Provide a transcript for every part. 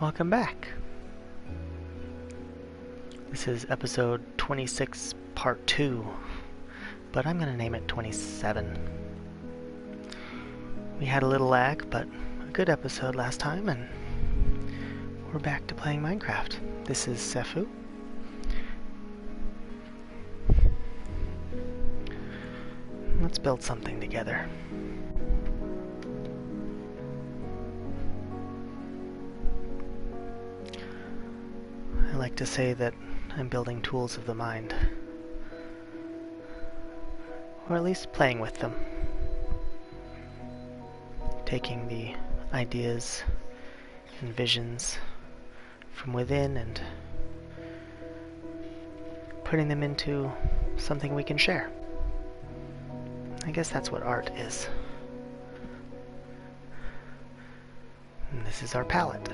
Welcome back. This is episode 26, part 2, but I'm going to name it 27. We had a little lag, but a good episode last time, and we're back to playing Minecraft. This is SEFW. Let's build something together. I like to say that I'm building tools of the mind, or at least playing with them, taking the ideas and visions from within and putting them into something we can share. I guess that's what art is. And this is our palette.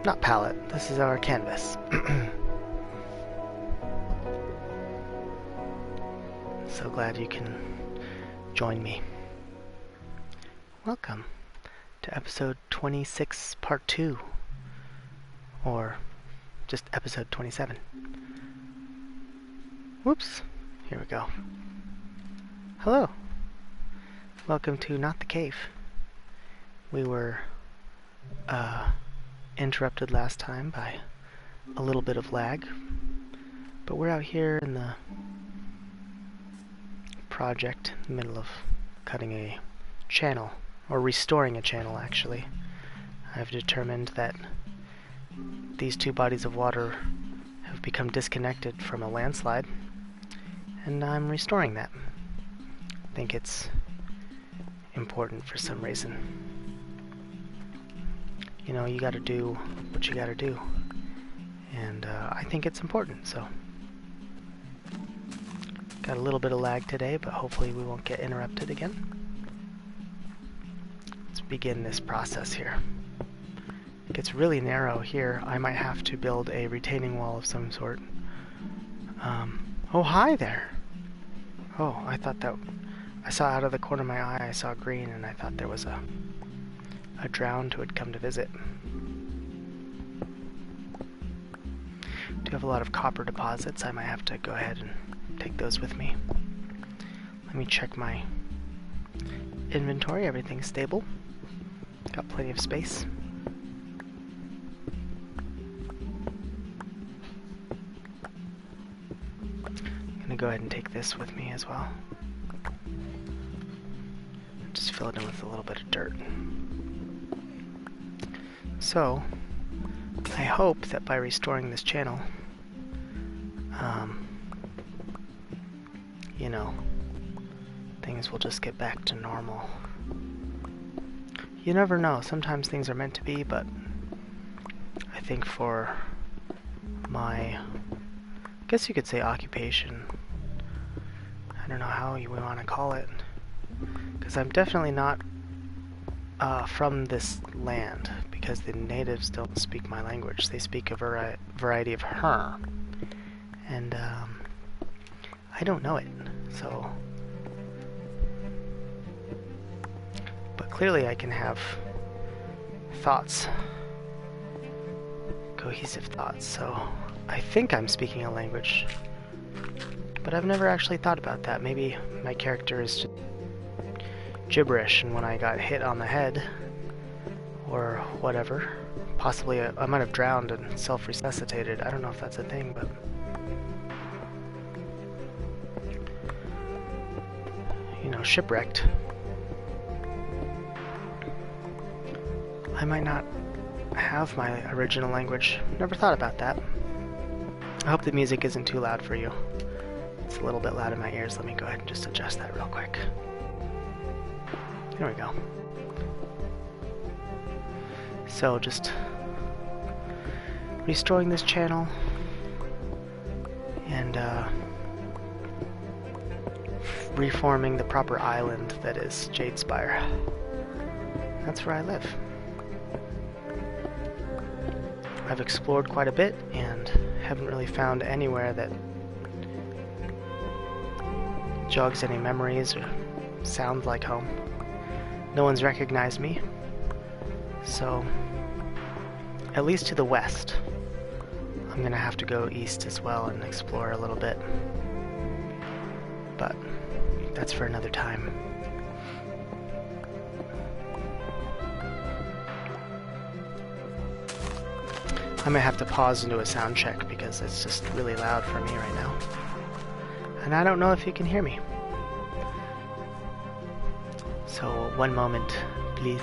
Not palette, this is our canvas. So glad you can join me. Welcome to episode 26, part 2. Or just episode 27. Whoops, here we go. Hello. Welcome to Not the Cave. We were, interrupted last time by a little bit of lag, but we're out here in the project, in the middle of cutting a channel, or restoring a channel actually. I've determined that these two bodies of water have become disconnected from a landslide, and I'm restoring that. I think it's important for some reason. You know, you gotta do what you gotta do. And I think it's important, so. Got a little bit of lag today, but hopefully we won't get interrupted again. Let's begin this process here. It gets really narrow here. I might have to build a retaining wall of some sort. Oh, hi there! Oh, I thought that... I saw out of the corner of my eye, I saw green, and I thought there was a drowned who had come to visit. Do have a lot of copper deposits. I might have to go ahead and take those with me. Let me check my inventory. Everything's stable. Got plenty of space. I'm gonna go ahead and take this with me as well. Just fill it in with a little bit of dirt. So, I hope that by restoring this channel, you know, things will just get back to normal. You never know, sometimes things are meant to be, but I think for my, I guess you could say occupation, I don't know how you would want to call it, because I'm definitely not from this land, because the natives don't speak my language. They speak a variety of her, and I don't know it, so... But clearly I can have thoughts, cohesive thoughts, so I think I'm speaking a language, but I've never actually thought about that. Maybe my character is just gibberish, and when I got hit on the head, or whatever, possibly I might have drowned and self-resuscitated. I don't know if that's a thing, but... You know, shipwrecked. I might not have my original language. Never thought about that. I hope the music isn't too loud for you. It's a little bit loud in my ears. Let me go ahead and just adjust that real quick. There we go. So just restoring this channel and reforming the proper island that is Jadespire. That's where I live. I've explored quite a bit and haven't really found anywhere that jogs any memories or sounds like home. No one's recognized me, so at least to the west. I'm gonna have to go east as well and explore a little bit. But that's for another time. I might have to pause and do a sound check because it's just really loud for me right now. And I don't know if you can hear me. So, one moment, please.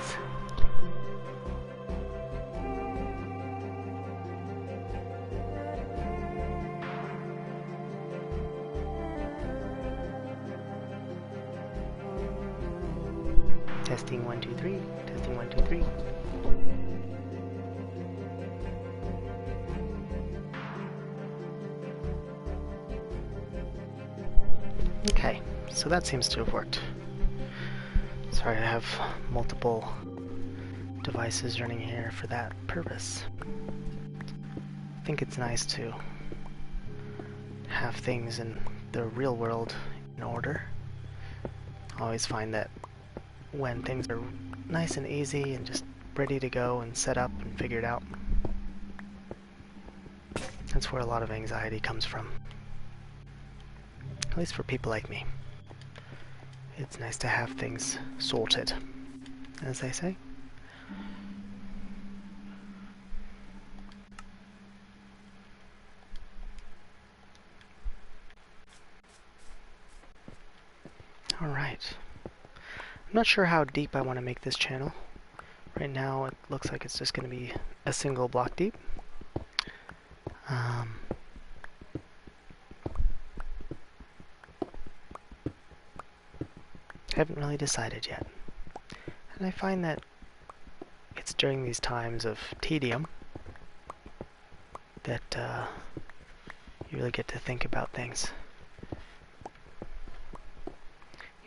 Testing 1 2 3. Testing 1 2 3. Okay, so that seems to have worked. Sorry, I have multiple devices running here for that purpose. I think it's nice to have things in the real world in order. I always find that when things are nice and easy and just ready to go and set up and figured out, that's where a lot of anxiety comes from. At least for people like me. It's nice to have things sorted, as they say. Alright. I'm not sure how deep I want to make this channel. Right now it looks like it's just going to be a single block deep. Haven't really decided yet. And I find that it's during these times of tedium that you really get to think about things.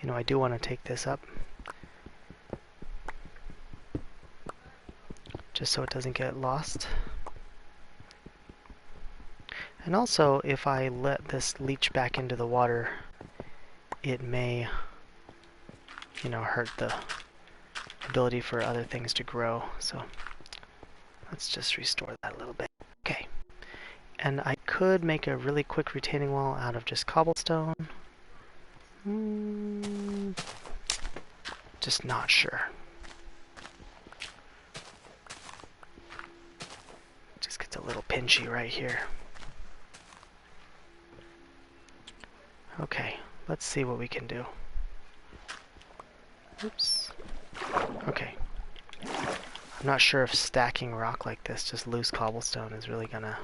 You know, I do want to take this up just so it doesn't get lost. And also, if I let this leach back into the water, it may, you know, hurt the ability for other things to grow. So let's just restore that a little bit. Okay. And I could make a really quick retaining wall out of just cobblestone. Just not sure. Just gets a little pinchy right here. Okay, let's see what we can do. Oops. Okay. I'm not sure if stacking rock like this, just loose cobblestone, is really gonna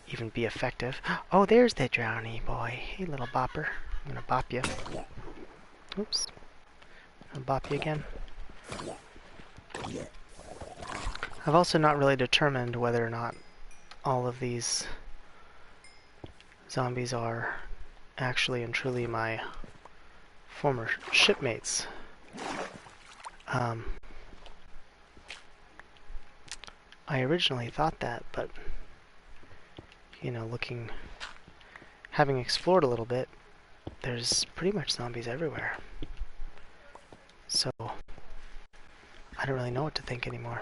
even be effective. Oh, there's the drowny boy. Hey, little bopper. I'm gonna bop you. Oops. I'll bop you again. I've also not really determined whether or not all of these zombies are actually and truly my former shipmates. I originally thought that, but you know, having explored a little bit, there's pretty much zombies everywhere. So I don't really know what to think anymore.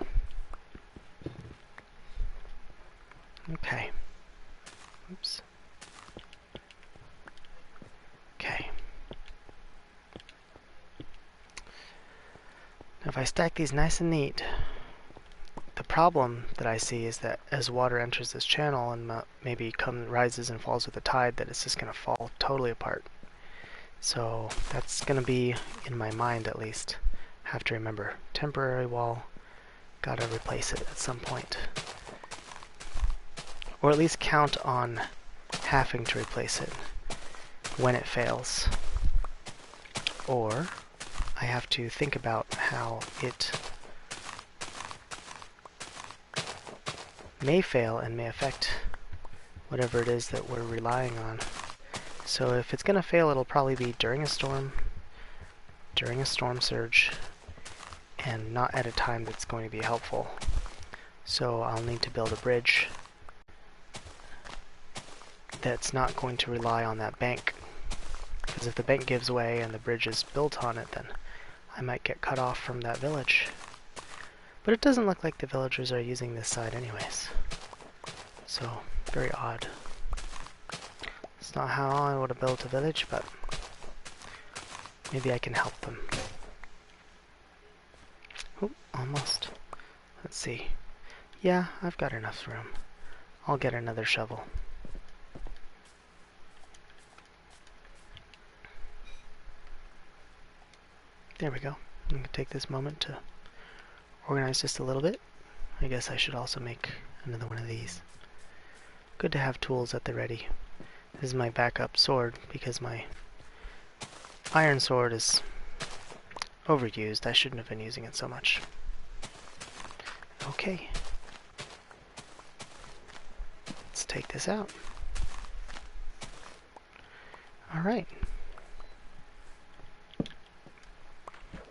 Okay. Oops. Okay. Now if I stack these nice and neat, the problem that I see is that as water enters this channel and maybe rises and falls with the tide, that it's just going to fall totally apart. So that's going to be, in my mind at least, have to remember, temporary wall, gotta replace it at some point. Or at least count on having to replace it when it fails. Or I have to think about how it may fail and may affect whatever it is that we're relying on. So if it's going to fail, it'll probably be during a storm surge, and not at a time that's going to be helpful. So I'll need to build a bridge that's not going to rely on that bank. Because if the bank gives way and the bridge is built on it, then I might get cut off from that village. But it doesn't look like the villagers are using this side anyways. So, very odd. It's not how I would have built a village, but maybe I can help them. Oh, almost. Let's see. Yeah, I've got enough room. I'll get another shovel. There we go. I'm going to take this moment to organize just a little bit. I guess I should also make another one of these. Good to have tools at the ready. This is my backup sword because my iron sword is overused. I shouldn't have been using it so much. Okay. Let's take this out. Alright.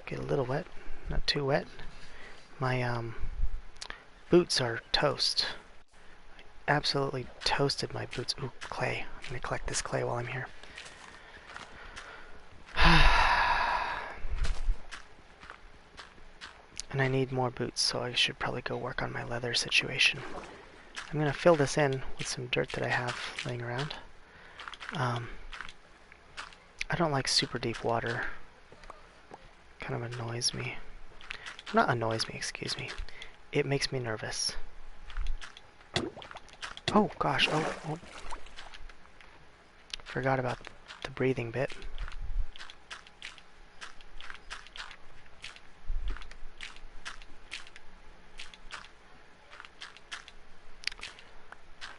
Get a little wet, not too wet. My boots are toast. I absolutely toasted my boots. Ooh, clay. I'm going to collect this clay while I'm here. And I need more boots, so I should probably go work on my leather situation. I'm going to fill this in with some dirt that I have laying around. I don't like super deep water. Kind of annoys me. Not annoys me, excuse me. It makes me nervous. Oh gosh, oh. Forgot about the breathing bit.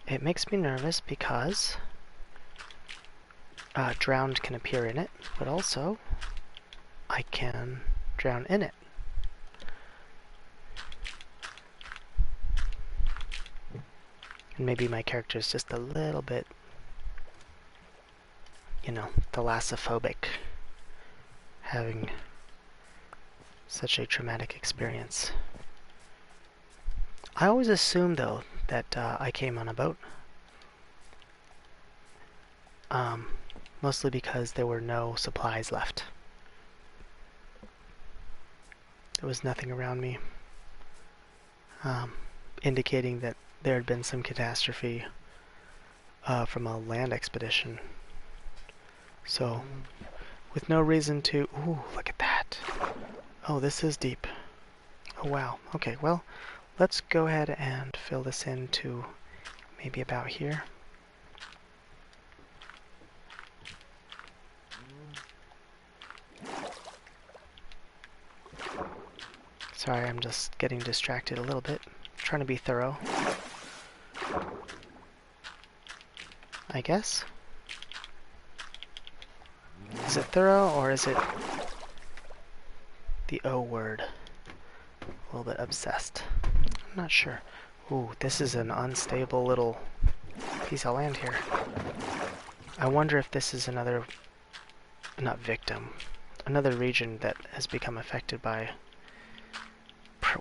It makes me nervous because drowned can appear in it, but also I can drown in it. And maybe my character is just a little bit, you know, thalassophobic, having such a traumatic experience. I always assumed, though, that I came on a boat. Mostly because there were no supplies left. There was nothing around me, indicating that there had been some catastrophe from a land expedition. So, with no reason to... Ooh, look at that! Oh, this is deep. Oh, wow. Okay, well, let's go ahead and fill this in to maybe about here. Sorry, I'm just getting distracted a little bit. I'm trying to be thorough, I guess. Is it thorough, or is it the O word? A little bit obsessed. I'm not sure. Ooh, this is an unstable little piece of land here. I wonder if this is another, not victim, another region that has become affected by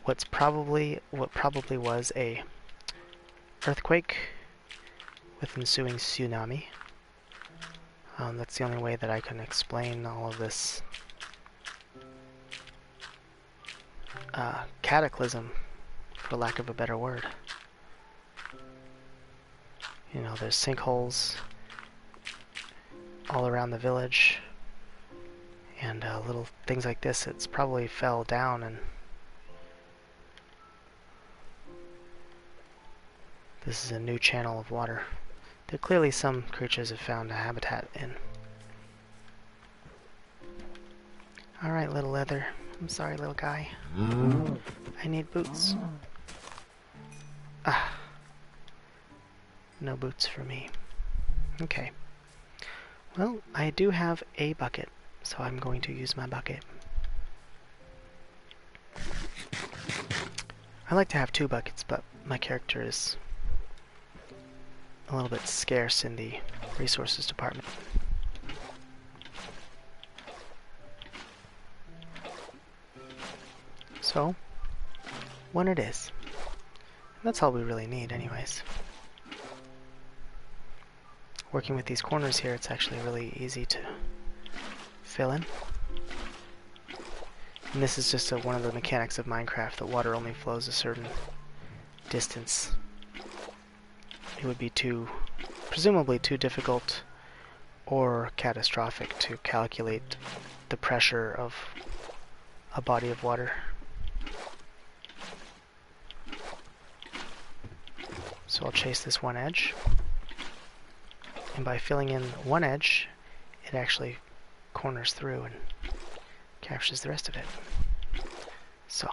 what probably was a earthquake with ensuing tsunami. That's the only way that I can explain all of this cataclysm, for lack of a better word. You know, there's sinkholes all around the village, and little things like this. It's probably fell down, and this is a new channel of water that clearly some creatures have found a habitat in. Alright, little leather. I'm sorry, little guy. I need boots. Ah. No boots for me. Okay. Well, I do have a bucket, so I'm going to use my bucket. I like to have 2 buckets, but my character is a little bit scarce in the resources department. So, one it is. That's all we really need anyways. Working with these corners here, it's actually really easy to fill in. And this is just one of the mechanics of Minecraft, that water only flows a certain distance. It would be presumably too difficult or catastrophic to calculate the pressure of a body of water. So I'll chase this one edge, and by filling in one edge, it actually corners through and captures the rest of it. So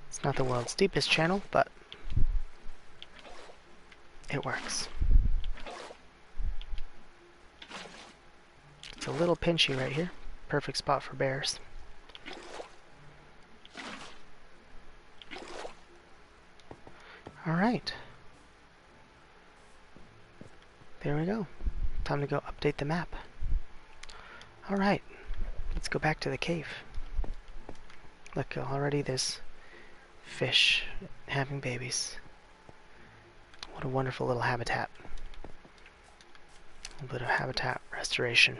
it's not the world's deepest channel, but it works. It's a little pinchy right here. Perfect spot for bears. Alright. There we go. Time to go update the map. Alright. Let's go back to the cave. Look, already there's fish having babies. What a wonderful little habitat. A little bit of habitat restoration.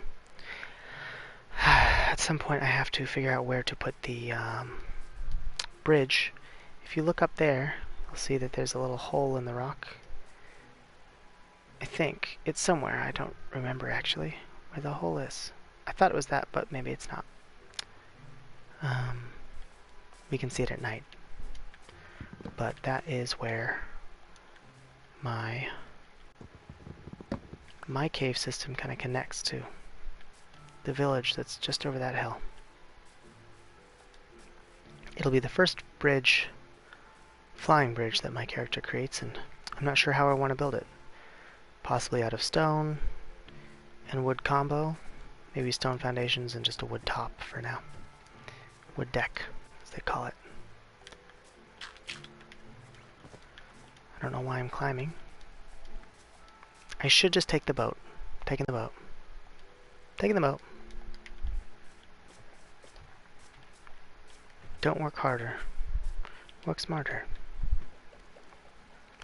At some point I have to figure out where to put the bridge. If you look up there, you'll see that there's a little hole in the rock. I think it's somewhere. I don't remember actually where the hole is. I thought it was that, but maybe it's not. We can see it at night. But that is where my cave system kind of connects to the village that's just over that hill. It'll be the first bridge, flying bridge, that my character creates, and I'm not sure how I want to build it. Possibly out of stone and wood combo, maybe stone foundations and just a wood top for now. Wood deck, as they call it. I don't know why I'm climbing. I should just take the boat. Taking the boat. Taking the boat. Don't work harder. Work smarter.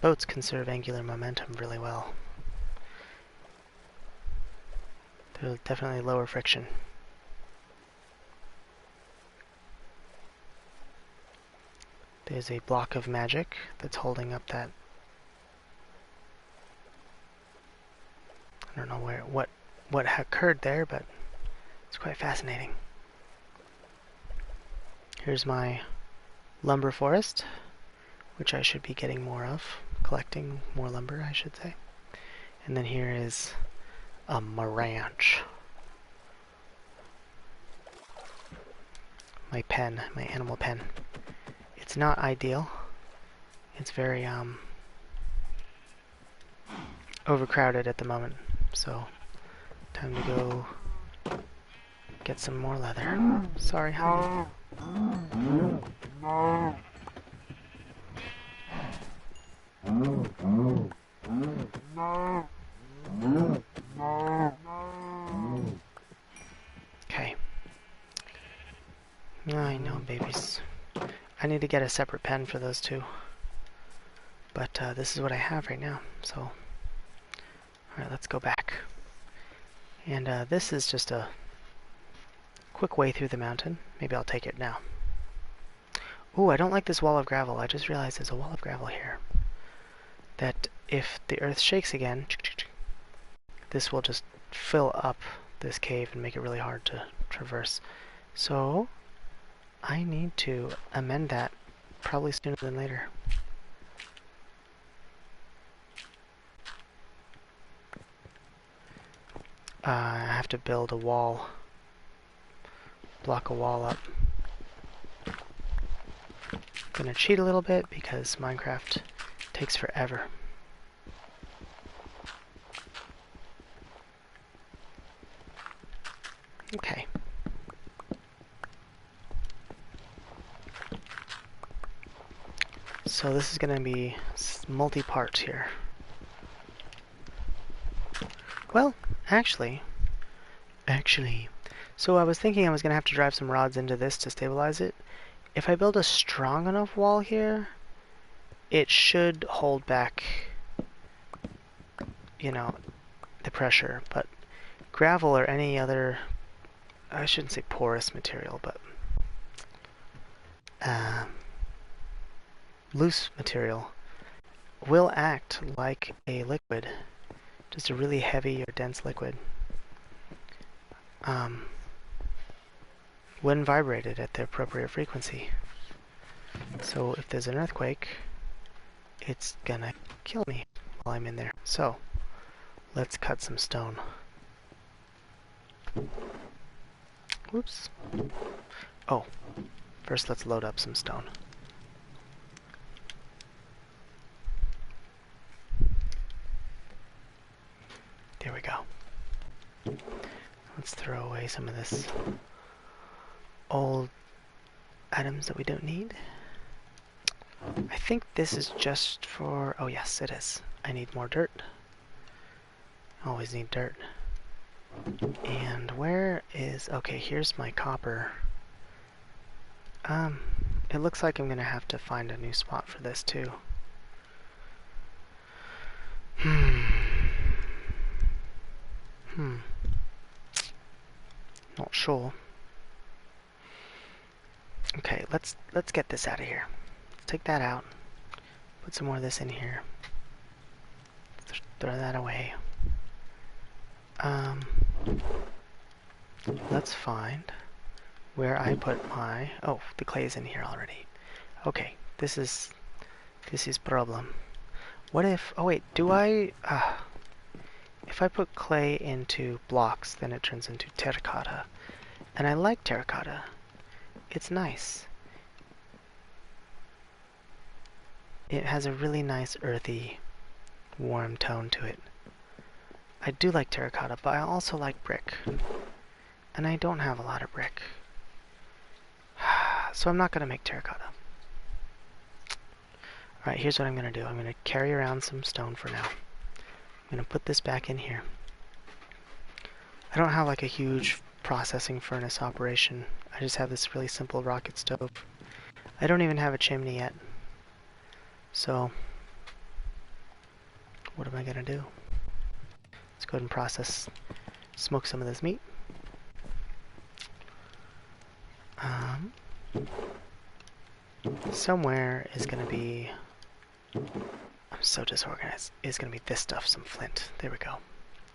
Boats conserve angular momentum really well. They're definitely lower friction. There's a block of magic that's holding up that. I don't know what occurred there, but it's quite fascinating. Here's my lumber forest, which I should be getting more of, collecting more lumber, I should say. And then here is my ranch. My pen, my animal pen. It's not ideal. It's very overcrowded at the moment, so time to go get some more leather. Sorry, honey. Okay. I know, babies. I need to get a separate pen for those two. But this is what I have right now, so... Alright, let's go back. And this is just a quick way through the mountain. Maybe I'll take it now. Ooh, I don't like this wall of gravel. I just realized there's a wall of gravel here. That if the earth shakes again, this will just fill up this cave and make it really hard to traverse. So, I need to amend that probably sooner than later. I have to build a wall, block a wall up. Gonna cheat a little bit because Minecraft takes forever. Okay. So this is gonna be multi-part here. Well, actually, so I was thinking I was going to have to drive some rods into this to stabilize it. If I build a strong enough wall here, it should hold back, you know, the pressure, but gravel or any other, I shouldn't say porous material, but loose material will act like a liquid, just a really heavy or dense liquid, when vibrated at the appropriate frequency. So if there's an earthquake, it's gonna kill me while I'm in there. So let's cut some stone. Whoops. Oh, first let's load up some stone. There we go. Let's throw away some of this old items that we don't need. I think this is just for... oh yes, it is. I need more dirt. Always need dirt. And where is... okay, here's my copper. It looks like I'm gonna have to find a new spot for this too. Not sure. Okay, let's get this out of here. Let's take that out. Put some more of this in here. Throw that away. Let's find where I put my... oh, the clay is in here already. Okay, this is problem. What if... oh wait, do I... if I put clay into blocks, then it turns into terracotta. And I like terracotta. It's nice. It has a really nice earthy, warm tone to it. I do like terracotta, but I also like brick. And I don't have a lot of brick. So I'm not going to make terracotta. Alright, here's what I'm going to do. I'm going to carry around some stone for now. I'm going to put this back in here. I don't have like a huge processing furnace operation. I just have this really simple rocket stove. I don't even have a chimney yet. So, what am I going to do? Let's go ahead and process, smoke some of this meat. Somewhere is going to be... I'm so disorganized. Is going to be this stuff, some flint. There we go.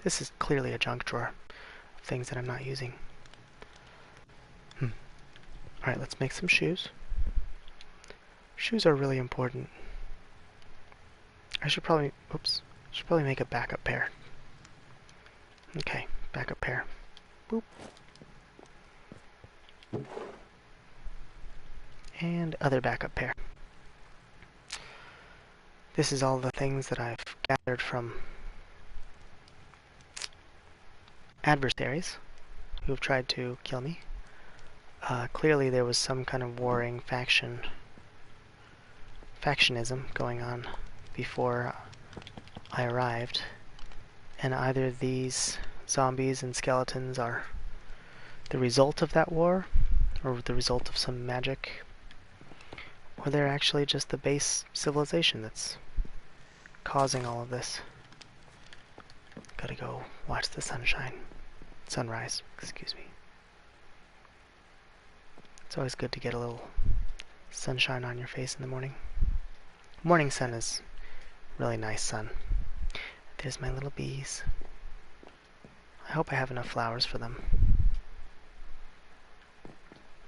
This is clearly a junk drawer of things that I'm not using. Alright, let's make some shoes. Shoes are really important. I should probably... oops. Should probably make a backup pair. Okay, backup pair. Boop. And other backup pair. This is all the things that I've gathered from adversaries who have tried to kill me. Clearly there was some kind of warring factionism going on before I arrived. And either these zombies and skeletons are the result of that war, or the result of some magic, or they're actually just the base civilization that's causing all of this. Gotta go watch the sunrise, excuse me. It's always good to get a little sunshine on your face in the morning. Morning sun is really nice sun. There's my little bees. I hope I have enough flowers for them.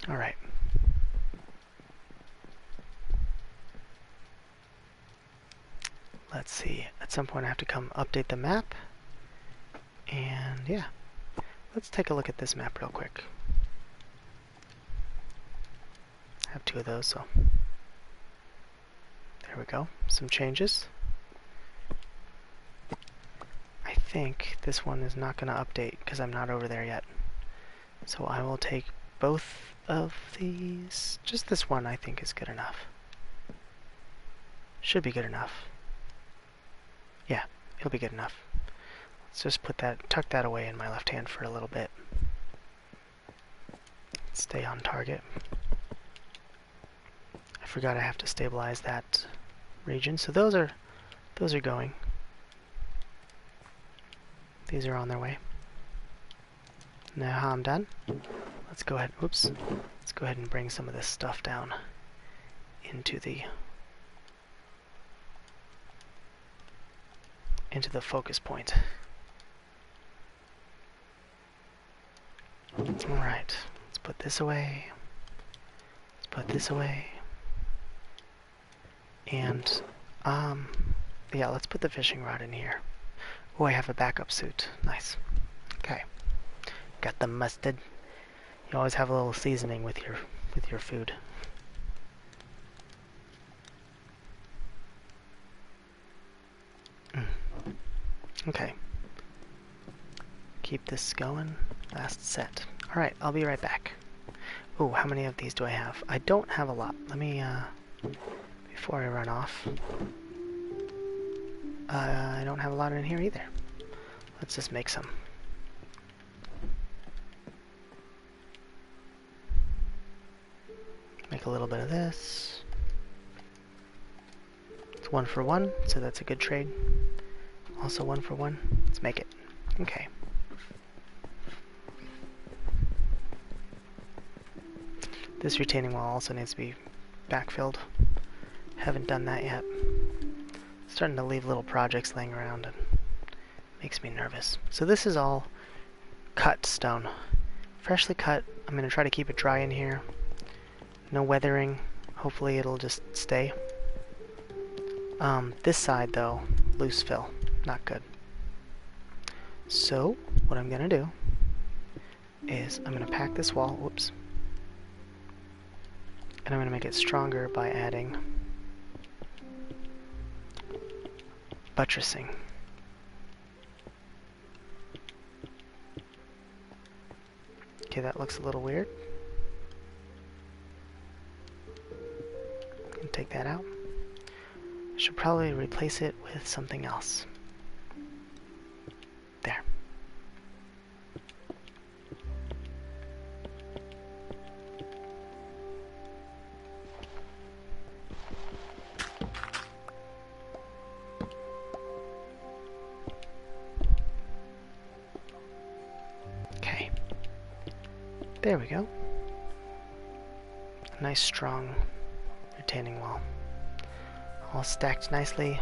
Alright. Let's see. At some point I have to come update the map. And yeah. Let's take a look at this map real quick. I have two of those, so there we go. Some changes. I think this one is not going to update because I'm not over there yet. So I will take both of these. Just this one I think is good enough. Should be good enough. Yeah, it'll be good enough. Let's just tuck that away in my left hand for a little bit. Stay on target. I forgot I have to stabilize that region. So those are going. These are on their way. Now I'm done. Let's go ahead. Oops. Let's go ahead and bring some of this stuff down into the focus point. Alright, let's put this away. Let's put this away. And, yeah, let's put the fishing rod in here. Oh, I have a backup suit. Nice. Okay. Got the mustard. You always have a little seasoning with your food. Okay. Keep this going. Last set. Alright, I'll be right back. Oh, how many of these do I have? I don't have a lot. Let me, before I run off. I don't have a lot in here either. Let's just make some. Make a little bit of this. It's 1 for 1, so that's a good trade. Also 1 for 1. Let's make it. Okay. This retaining wall also needs to be backfilled. Haven't done that yet. Starting to leave little projects laying around and makes me nervous. So this is all cut stone. Freshly cut. I'm going to try to keep it dry in here. No weathering. Hopefully it'll just stay. This side though, loose fill. Not good. So what I'm going to do is I'm going to pack this wall. Whoops. And I'm going to make it stronger by adding buttressing. Okay, that looks a little weird. Can take that out. I should probably replace it with something else. There. Okay. There we go. A nice strong retaining wall. All stacked nicely.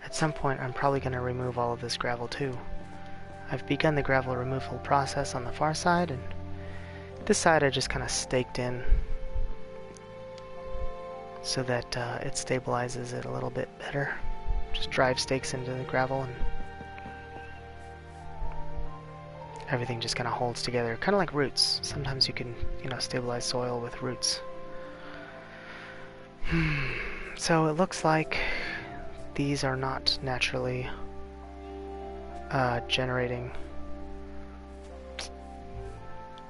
At some point I'm probably going to remove all of this gravel too. I've begun the gravel removal process on the far side, and this side I just kind of staked in so that it stabilizes it a little bit better. Just drive stakes into the gravel and everything just kind of holds together, kind of like roots. Sometimes you can, stabilize soil with roots. So it looks like these are not naturally generating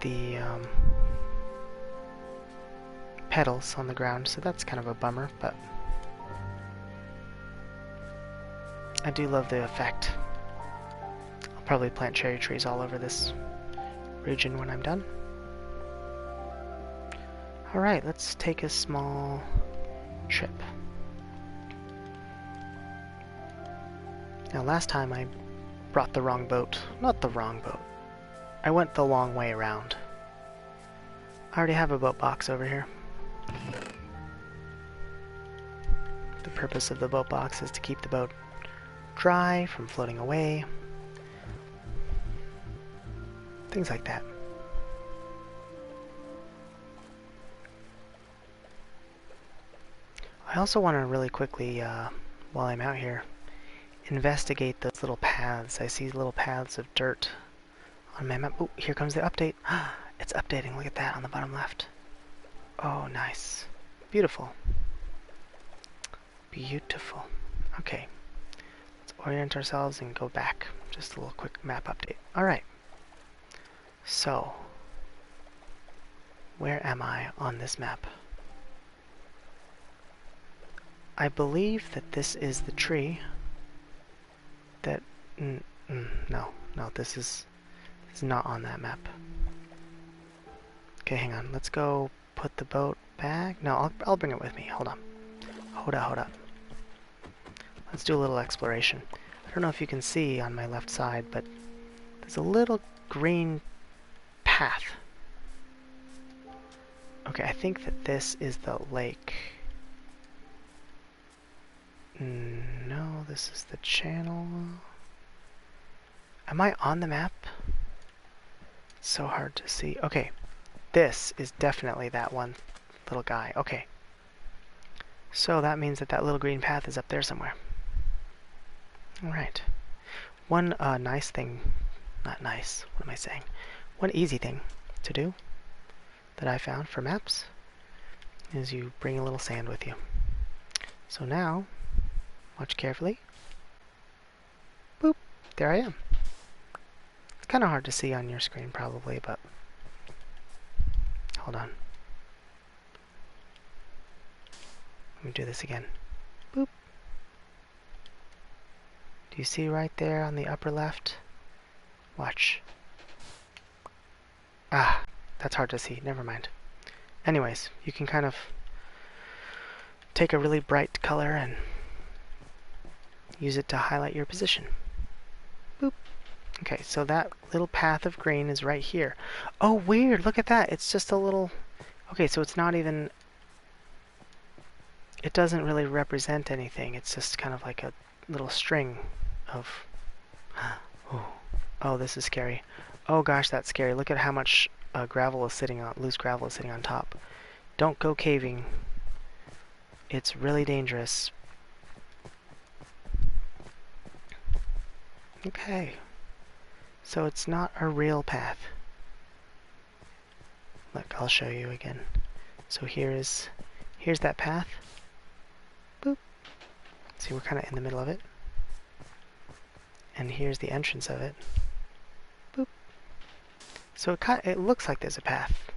the petals on the ground, so that's kind of a bummer, but I do love the effect. I'll probably plant cherry trees all over this region when I'm done. Alright, let's take a small trip. Now last time I brought the wrong boat. Not the wrong boat. I went the long way around. I already have a boat box over here. The purpose of the boat box is to keep the boat dry from floating away. Things like that. I also want to really quickly, while I'm out here, investigate those little paths. I see little paths of dirt on my map. Oh, here comes the update. It's updating. Look at that on the bottom left. Oh, nice. Beautiful. Beautiful. Okay. Let's orient ourselves and go back. Just a little quick map update. Alright. So, where am I on this map? I believe that this is the tree that... no, this is not on that map. Okay, hang on. Let's go put the boat bag? No, I'll bring it with me. Hold on. Hold up. Let's do a little exploration. I don't know if you can see on my left side, but there's a little green path. Okay, I think that this is the lake. No, this is the channel. Am I on the map? It's so hard to see. Okay, this is definitely that one little guy. Okay. So that means that that little green path is up there somewhere. Alright. One nice thing, not nice, what am I saying? One easy thing to do that I found for maps is you bring a little sand with you. So now, watch carefully. Boop, there I am. It's kind of hard to see on your screen probably, but hold on. Let me do this again. Boop. Do you see right there on the upper left? Watch. Ah, that's hard to see. Never mind. Anyways, you can kind of take a really bright color and use it to highlight your position. Boop. Okay, so that little path of green is right here. Oh, weird. Look at that. It's just a little... Okay, so it's not even... It doesn't really represent anything. It's just kind of like a little string of... Oh, this is scary. Oh gosh, that's scary. Look at how much gravel is sitting on, loose gravel is sitting on top. Don't go caving. It's really dangerous. Okay. So it's not a real path. Look, I'll show you again. So here's that path. Boop. See, we're kind of in the middle of it. And here's the entrance of it. Boop. So it looks like there's a path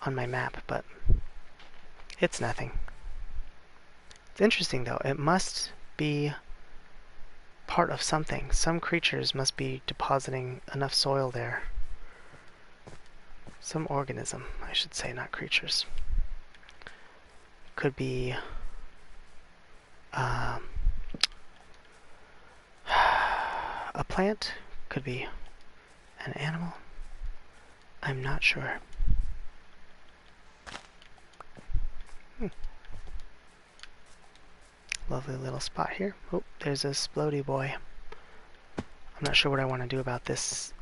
on my map, but it's nothing. It's interesting though. It must be part of something. Some creatures must be depositing enough soil there. Some organism, I should say, not creatures. Could be a plant, could be an animal. I'm not sure. Lovely little spot here. Oh, there's a splody boy. I'm not sure what I want to do about this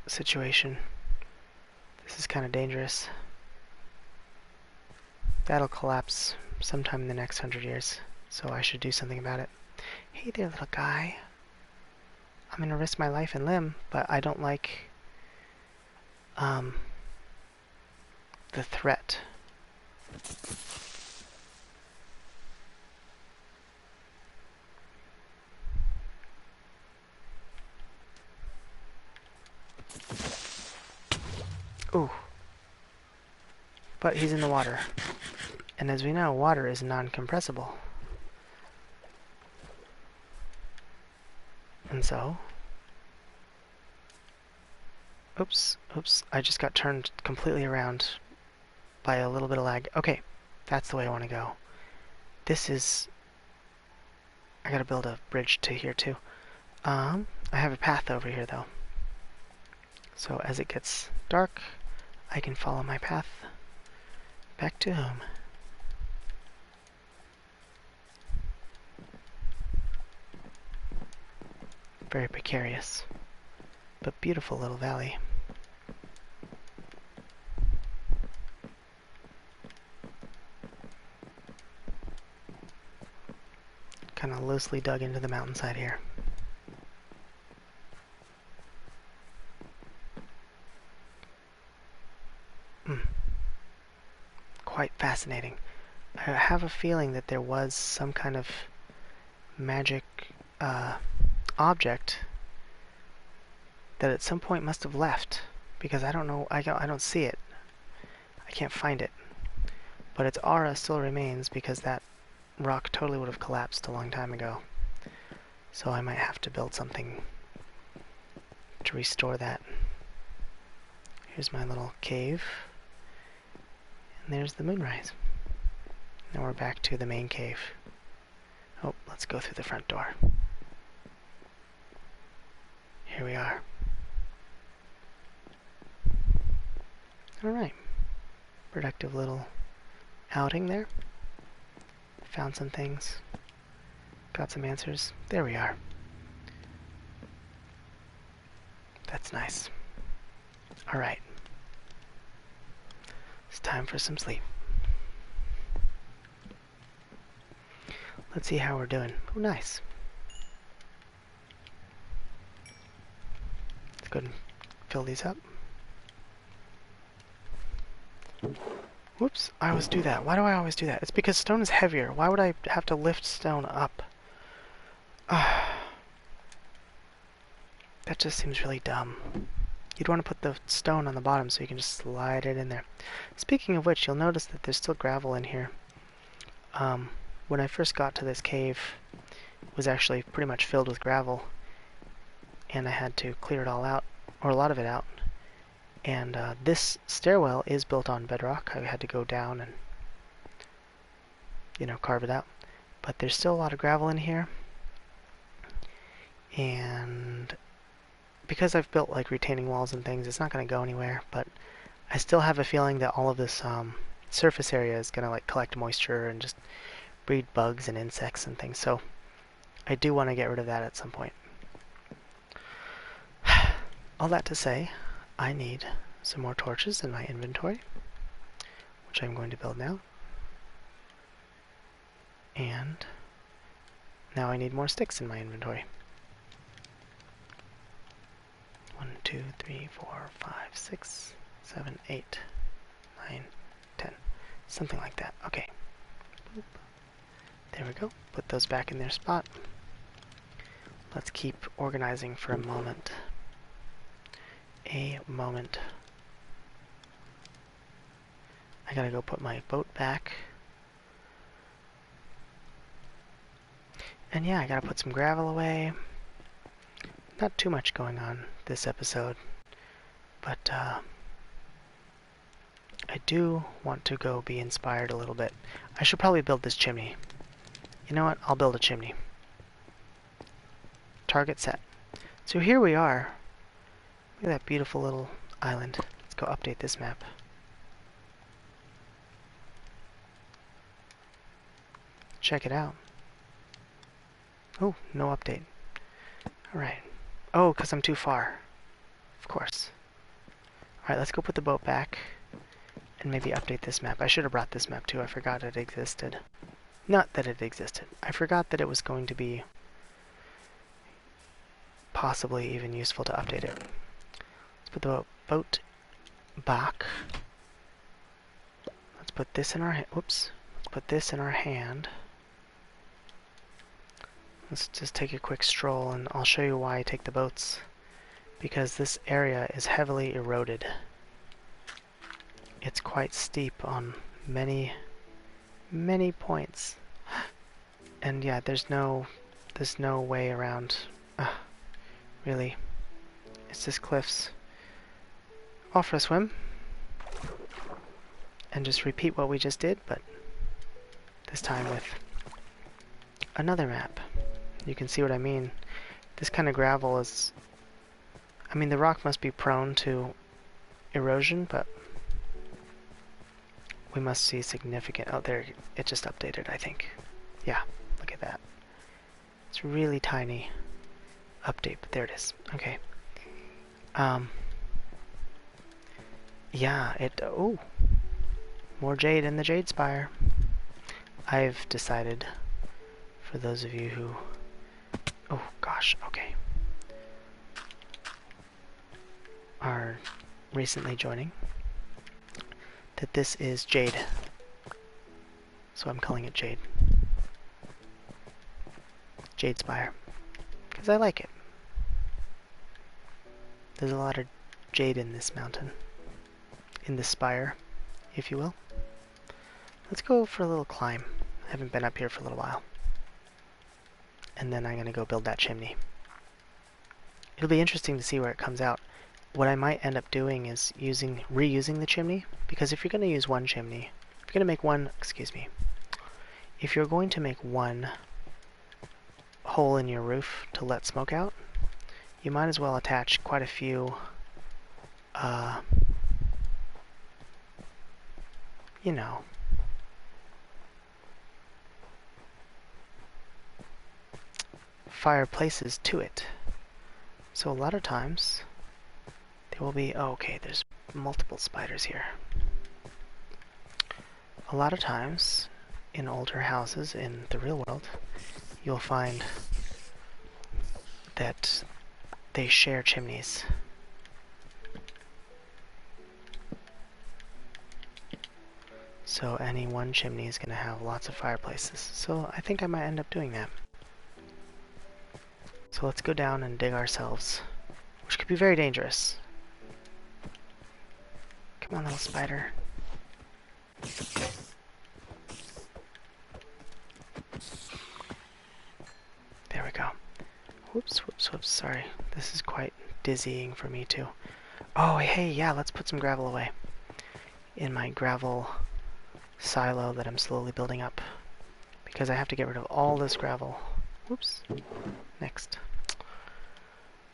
situation. This is kind of dangerous. That'll collapse sometime in the next 100 years, so I should do something about it. Hey there, little guy. I'm gonna risk my life and limb, but I don't like the threat. Ooh. But he's in the water. And as we know, water is non-compressible. And so... Oops, I just got turned completely around by a little bit of lag. Okay, that's the way I want to go. This is... I gotta build a bridge to here too. I have a path over here though. So as it gets dark, I can follow my path back to home. Very precarious, but beautiful little valley. Kind of loosely dug into the mountainside here. Quite fascinating. I have a feeling that there was some kind of magic object that at some point must have left, because I don't know, I don't see it. I can't find it. But its aura still remains because that rock totally would have collapsed a long time ago. So I might have to build something to restore that. Here's my little cave. And there's the moonrise. Now we're back to the main cave. Oh, let's go through the front door. Here we are. Alright. Productive little outing there. Found some things. Got some answers. There we are. That's nice. Alright. It's time for some sleep. Let's see how we're doing. Oh, nice. Let's go and fill these up. Whoops, I always do that. Why do I always do that? It's because stone is heavier. Why would I have to lift stone up? That just seems really dumb. You'd want to put the stone on the bottom so you can just slide it in there. Speaking of which, you'll notice that there's still gravel in here. When I first got to this cave, it was actually pretty much filled with gravel, and I had to clear it all out, or a lot of it out. And this stairwell is built on bedrock. I had to go down and, you know, carve it out. But there's still a lot of gravel in here, and because I've built like retaining walls and things, it's not going to go anywhere. But I still have a feeling that all of this surface area is going to like collect moisture and just breed bugs and insects and things, so I do want to get rid of that at some point. All that to say, I need some more torches in my inventory, which I'm going to build now. And now I need more sticks in my inventory. 1, 2, 3, 4, 5, 6, 7, 8, 9, 10. Something like that. Okay. Boop. There we go. Put those back in their spot. Let's keep organizing for a moment. I gotta go put my boat back. And yeah, I gotta put some gravel away. Not too much going on this episode, but I do want to go be inspired a little bit. I should probably build this chimney. You know what? I'll build a chimney. Target set. So here we are. Look at that beautiful little island. Let's go update this map. Check it out. Oh, no update. Alright. Oh, because I'm too far. Of course. Alright, let's go put the boat back and maybe update this map. I should have brought this map too. I forgot it existed. Not that it existed. I forgot that it was going to be possibly even useful to update it. Let's put the boat back. Let's put this in our whoops. Let's put this in our hand. Let's just take a quick stroll, and I'll show you why I take the boats. Because this area is heavily eroded. It's quite steep on many points. And yeah, there's no way around. Really. It's just cliffs. Off for a swim. And just repeat what we just did, but this time with another map. You can see what I mean. This kind of gravel is... I mean, the rock must be prone to erosion, but we must see significant... Oh, there, it just updated, I think. Yeah, look at that. It's really tiny update, but there it is. Okay. Yeah, oh, more jade in the jade spire. I've decided, for those of you who... Oh, gosh, okay. Are recently joining, that this is jade. So I'm calling it jade. Jade spire. Because I like it. There's a lot of jade in this mountain. In this spire, if you will. Let's go for a little climb. I haven't been up here for a little while. And then I'm going to go build that chimney. It'll be interesting to see where it comes out. What I might end up doing is reusing the chimney, because if you're going to use one chimney, if you're going to make one, excuse me, if you're going to make one hole in your roof to let smoke out, you might as well attach quite a few, you know, fireplaces to it. So a lot of times, there will be, oh, okay, there's multiple spiders here. A lot of times, in older houses in the real world, you'll find that they share chimneys. So any one chimney is going to have lots of fireplaces. So I think I might end up doing that. So let's go down and dig ourselves, which could be very dangerous. Come on, little spider. There we go. Whoops, whoops, whoops, sorry. This is quite dizzying for me too. Oh, hey, yeah, let's put some gravel away in my gravel silo that I'm slowly building up, because I have to get rid of all this gravel. Whoops. Next.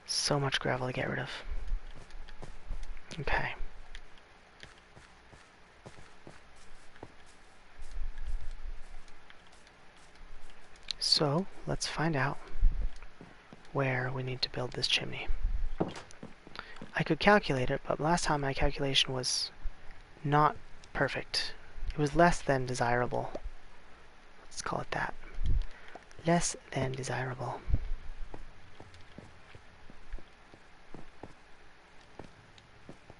So much gravel to get rid of. Okay. So, let's find out where we need to build this chimney. I could calculate it, but last time my calculation was not perfect. It was less than desirable. Let's call it that. Less than desirable.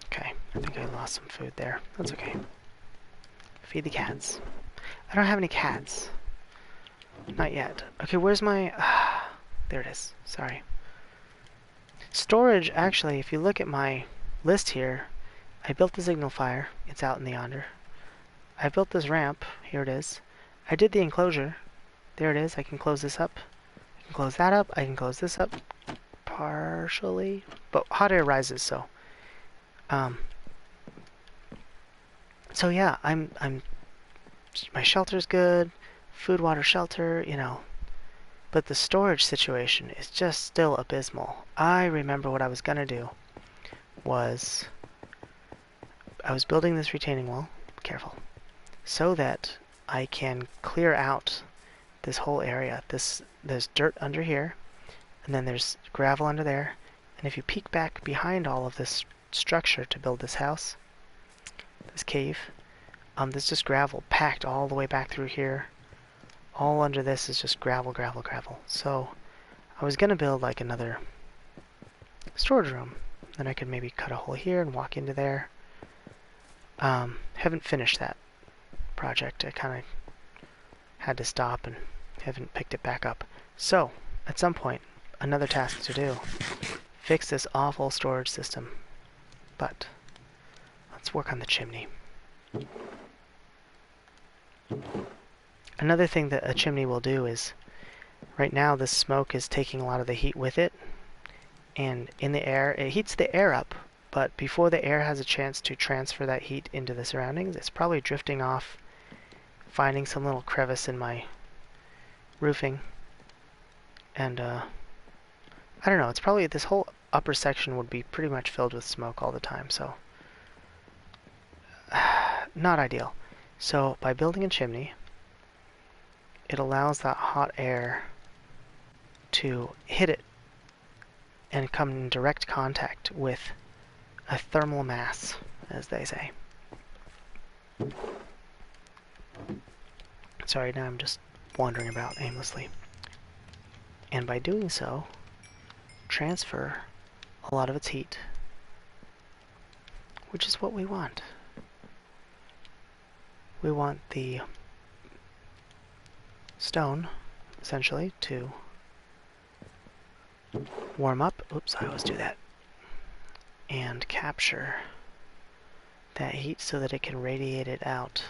Okay, I think I lost some food there. That's okay. Feed the cats. I don't have any cats. Not yet. Okay, where's my... there it is. Sorry. Storage, actually, if you look at my list here, I built the signal fire. It's out in the yonder. I built this ramp. Here it is. I did the enclosure. There it is. I can close this up. I can close that up. I can close this up. Partially. But hot air rises, so... So yeah, I'm my shelter's good. Food, water, shelter, you know. But the storage situation is just still abysmal. I remember what I was gonna do was I was building this retaining wall, careful, so that I can clear out this whole area. There's dirt under here, and then there's gravel under there. And if you peek back behind all of this structure to build this house, this cave, there's just gravel packed all the way back through here. All under this is just gravel, gravel, gravel. So I was gonna build like another storage room. Then I could maybe cut a hole here and walk into there. Haven't finished that project. I kind of had to stop and haven't picked it back up. So at some point, another task to do. Fix this awful storage system. But let's work on the chimney. Another thing that a chimney will do is, right now the smoke is taking a lot of the heat with it, and in the air, it heats the air up, but before the air has a chance to transfer that heat into the surroundings, it's probably drifting off, finding some little crevice in my roofing, and I don't know, it's probably, this whole upper section would be pretty much filled with smoke all the time, so not ideal. So by building a chimney, it allows that hot air to hit it and come in direct contact with a thermal mass, as they say. Sorry, now I'm just wandering about aimlessly. And by doing so, transfer a lot of its heat, which is what we want. We want the stone, essentially, to warm up. Oops, I always do that. And capture that heat so that it can radiate it out.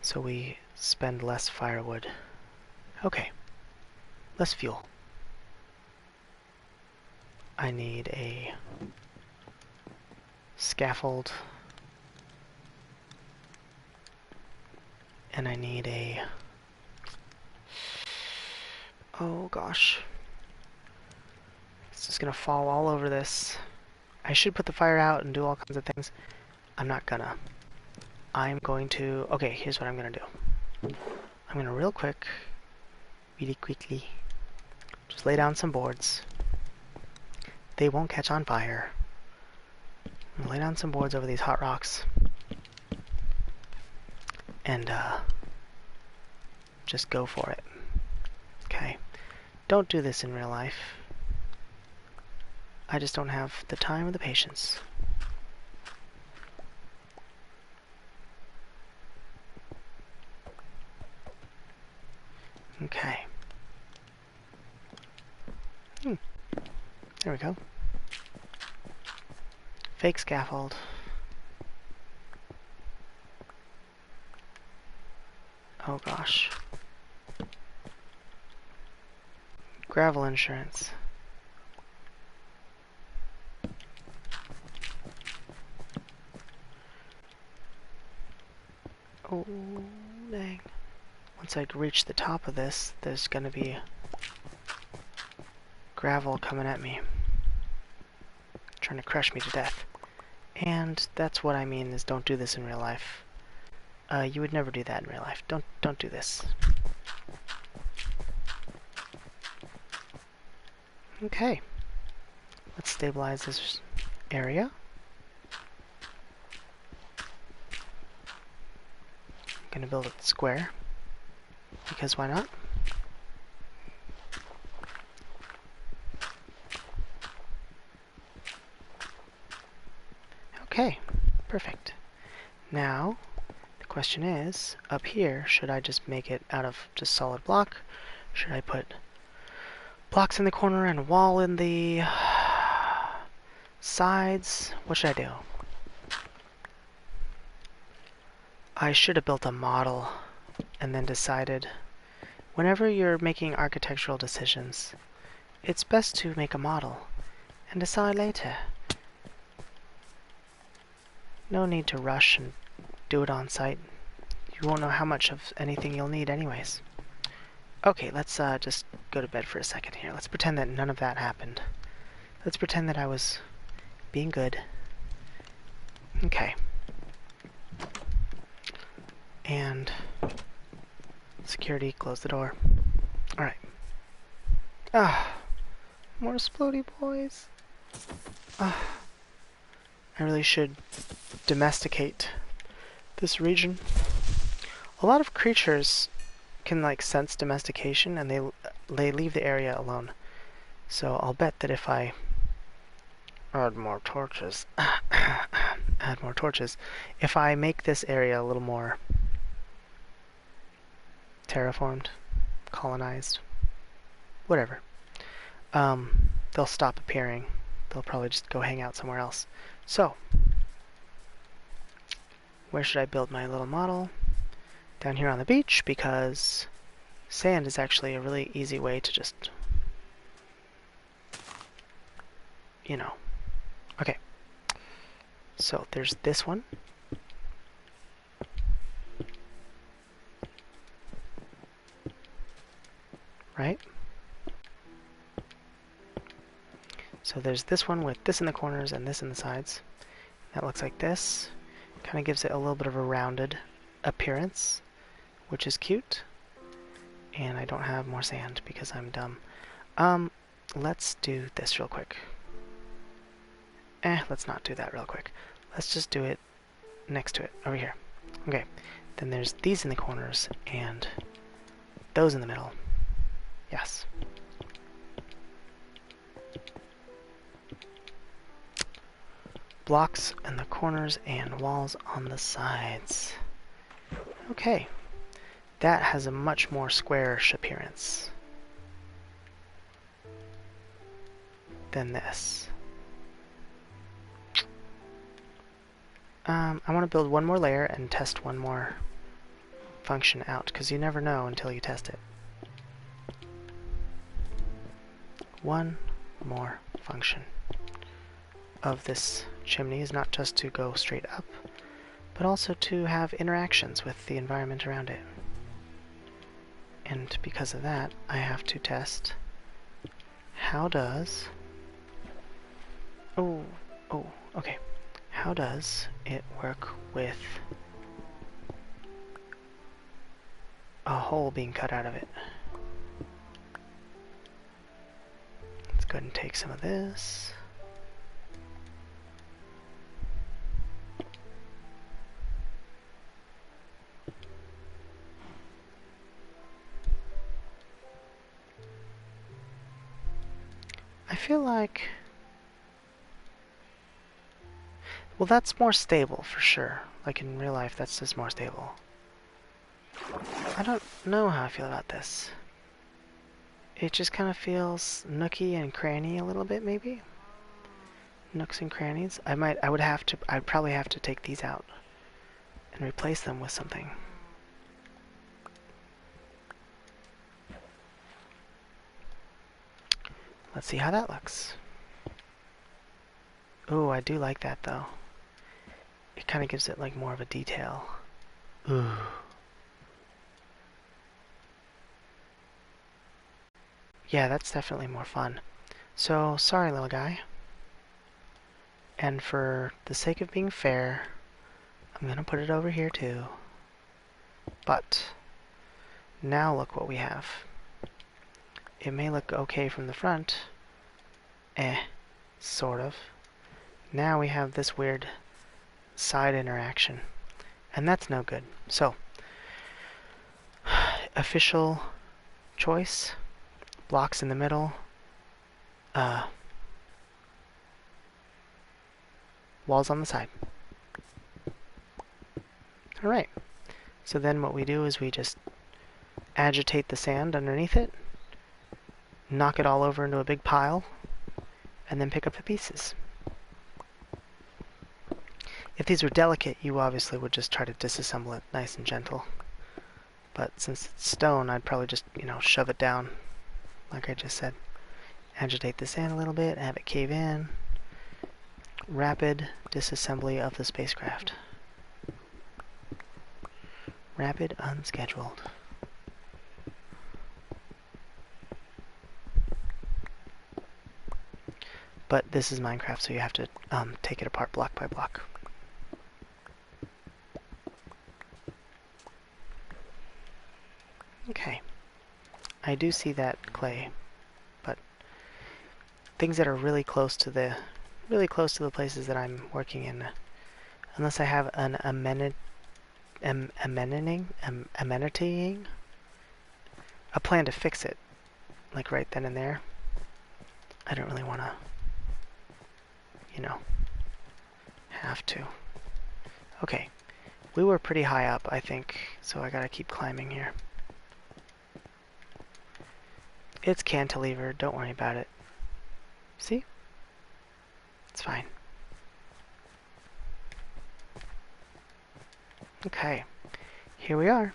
So we spend less firewood. Okay, less fuel. I need a scaffold. And I need a... Oh gosh. It's just gonna fall all over this. I should put the fire out and do all kinds of things. I'm not gonna. I'm going to... Okay, here's what I'm gonna do. I'm gonna real quick, really quickly, just lay down some boards. They won't catch on fire. I'm gonna lay down some boards over these hot rocks. And, just go for it. Okay. Don't do this in real life. I just don't have the time or the patience. Okay. There we go. Fake scaffold. Oh gosh. Gravel insurance. Oh, dang. Once I reach the top of this, there's gonna be gravel coming at me, trying to crush me to death. And that's what I mean is don't do this in real life. You would never do that in real life. Don't do this. Okay. Let's stabilize this area. I'm gonna build a square. Because why not? Okay, perfect. Now, the question is, up here, should I just make it out of just solid block? Should I put blocks in the corner and a wall in the sides? What should I do? I should have built a model and then decided, whenever you're making architectural decisions, it's best to make a model and decide later. No need to rush and do it on site. You won't know how much of anything you'll need anyways. Okay, let's just go to bed for a second here. Let's pretend that none of that happened. Let's pretend that I was being good. Okay. And security, close the door. Alright. More splody boys. I really should domesticate this region. A lot of creatures can like sense domestication and they leave the area alone. So I'll bet that if I add more torches, if I make this area a little more terraformed, colonized, whatever, they'll stop appearing. They'll probably just go hang out somewhere else. So, where should I build my little model? Down here on the beach, because sand is actually a really easy way to just, you know. Okay. So, there's this one. Right? So there's this one with this in the corners and this in the sides. That looks like this. Kind of gives it a little bit of a rounded appearance, which is cute. And I don't have more sand because I'm dumb. Let's do this real quick. Let's not do that real quick. Let's just do it next to it, over here. Okay, then there's these in the corners and those in the middle. Yes. Blocks in the corners and walls on the sides. Okay, that has a much more squarish appearance than this. I want to build one more layer and test one more function out, because you never know until you test it. One more function of this chimney is not just to go straight up, but also to have interactions with the environment around it. And because of that, I have to test how does... okay. How does it work with a hole being cut out of it? Let's go ahead and take some of this. I feel like... well, that's more stable for sure. Like in real life, that's just more stable. I don't know how I feel about this. It just kind of feels nooky and cranny a little bit, maybe? Nooks and crannies. I'd probably have to take these out and replace them with something. Let's see how that looks. Ooh, I do like that though. It kind of gives it like more of a detail. Ooh. Yeah, that's definitely more fun. So, sorry little guy. And for the sake of being fair, I'm gonna put it over here too. But, now look what we have. It may look okay from the front. Sort of. Now we have this weird side interaction. And that's no good. So, official choice. Blocks in the middle. Walls on the side. Alright. So then what we do is we just agitate the sand underneath it, knock it all over into a big pile, and then pick up the pieces. If these were delicate, you obviously would just try to disassemble it nice and gentle. But since it's stone, I'd probably just, shove it down, like I just said. Agitate the sand a little bit, have it cave in. Rapid disassembly of the spacecraft. Rapid, unscheduled. But this is Minecraft, so you have to take it apart block by block. Okay. I do see that clay, but things that are really close to the places that I'm working in, unless I have an amenity, a plan to fix it, like right then and there, I don't really want to, have to. Okay, we were pretty high up, I think, so I gotta keep climbing here. It's cantilever, don't worry about it. See? It's fine. Okay, here we are.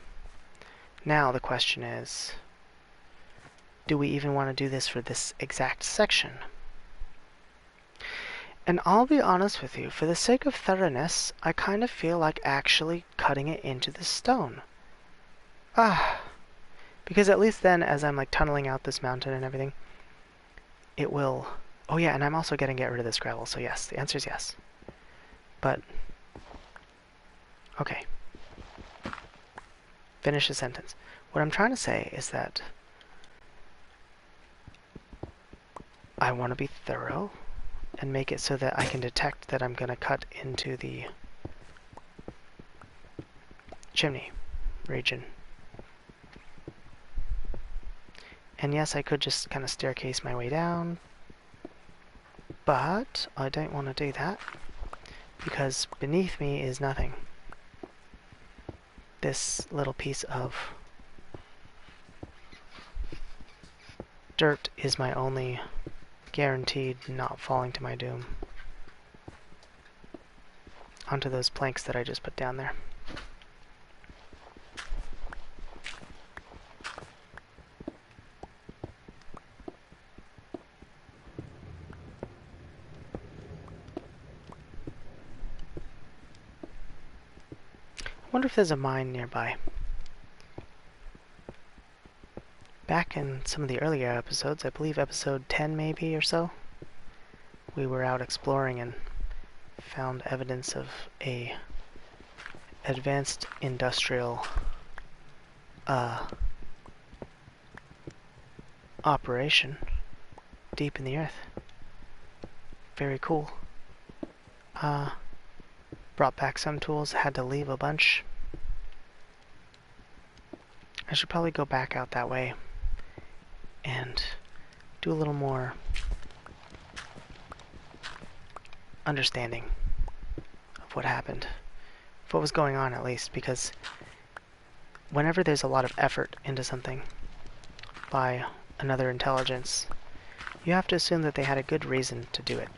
Now the question is, do we even want to do this for this exact section? And I'll be honest with you, for the sake of thoroughness, I kind of feel like actually cutting it into the stone. Because at least then, as I'm like tunneling out this mountain and everything, it will... oh yeah, and I'm also going to get rid of this gravel, so yes, the answer is yes. But... okay. Finish the sentence. What I'm trying to say is that I want to be thorough and make it so that I can detect that I'm going to cut into the chimney region. And yes, I could just kind of staircase my way down, but I don't want to do that because beneath me is nothing. This little piece of dirt is my only guaranteed not falling to my doom onto those planks that I just put down there. wonder if there's a mine nearby. Back in some of the earlier episodes, I believe episode 10 maybe or so, we were out exploring and found evidence of a advanced industrial operation deep in the earth. Very cool. Brought back some tools, had to leave a bunch. I should probably go back out that way and do a little more understanding of what happened, of what was going on at least, because whenever there's a lot of effort into something by another intelligence, you have to assume that they had a good reason to do it,